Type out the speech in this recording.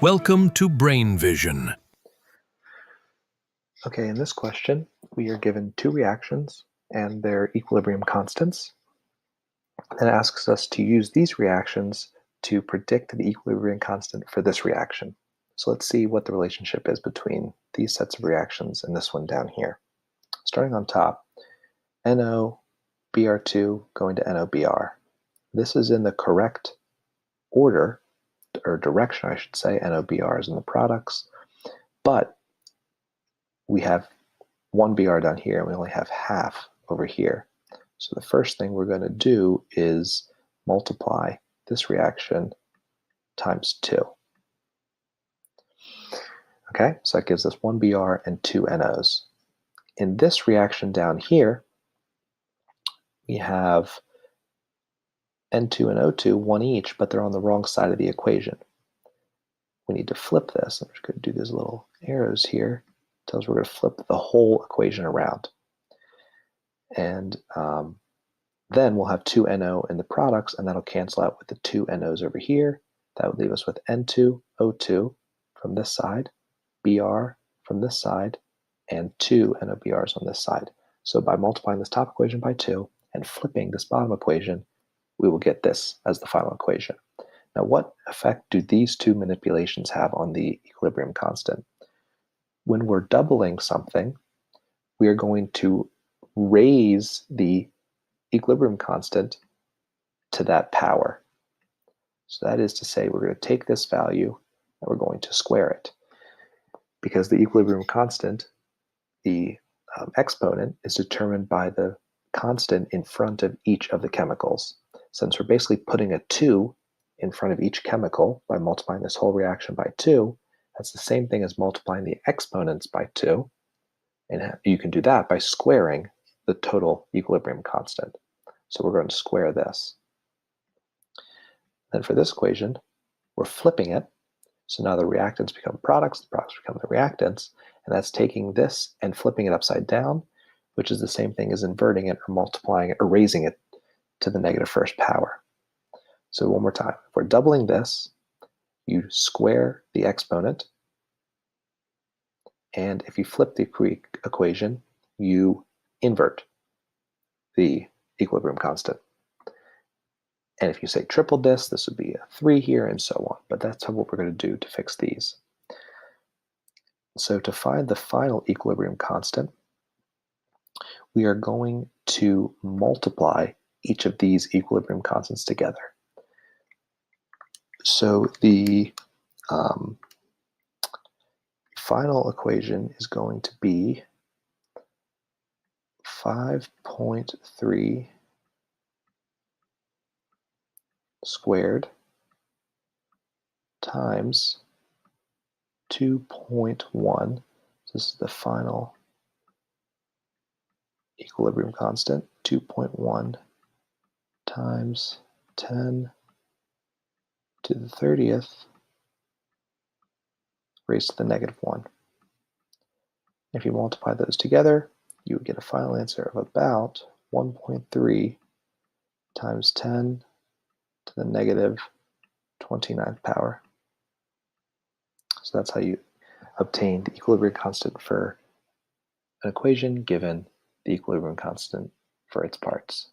Welcome to Brain Vision. Okay, in this question, we are given two reactions and their equilibrium constants, and it asks us to use these reactions to predict the equilibrium constant for this reaction. So let's see what the relationship is between these sets of reactions and this one down here. Starting on top, NOBr2 going to NOBr. This is in the correct order, or direction I should say. NOBr is in the products, but we have one Br down here and we only have half over here. So the first thing we're going to do is multiply this reaction times 2. Okay, so that gives us 1 Br and 2 NOs. In this reaction down here, we have N2 and O2, one each, but they're on the wrong side of the equation. We need to flip this. I'm just going to do these little arrows here. It tells us we're going to flip the whole equation around. And then we'll have 2 NO in the products, and that'll cancel out with the 2 NOs over here. That would leave us with N2, O2 from this side, Br from this side, and 2 NOBRs on this side. So by multiplying this top equation by 2 and flipping this bottom equation, we will get this as the final equation. Now, what effect do these two manipulations have on the equilibrium constant? When we're doubling something, we are going to raise the equilibrium constant to that power. So that is to say, we're going to take this value and we're going to square it. Because the equilibrium constant, the exponent, is determined by the constant in front of each of the chemicals. Since we're basically putting a 2 in front of each chemical by multiplying this whole reaction by 2, that's the same thing as multiplying the exponents by 2. And you can do that by squaring the total equilibrium constant. So we're going to square this. Then for this equation, we're flipping it. So now the reactants become products, the products become the reactants, and that's taking this and flipping it upside down, which is the same thing as inverting it or multiplying it or raising it to the negative first power. So one more time, if we're doubling this, you square the exponent, and if you flip the equation, you invert the equilibrium constant. And if you say triple this would be a 3 here, and so on. But that's what we're going to do to fix these. So to find the final equilibrium constant, we are going to multiply each of these equilibrium constants together. So the final equation is going to be 5.3 squared times 2.1. This is the final equilibrium constant, 2.1 times 10 to the 30th raised to the negative 1. If you multiply those together, you would get a final answer of about 1.3 times 10 to the negative 29th power. So that's how you obtain the equilibrium constant for an equation given the equilibrium constant for its parts.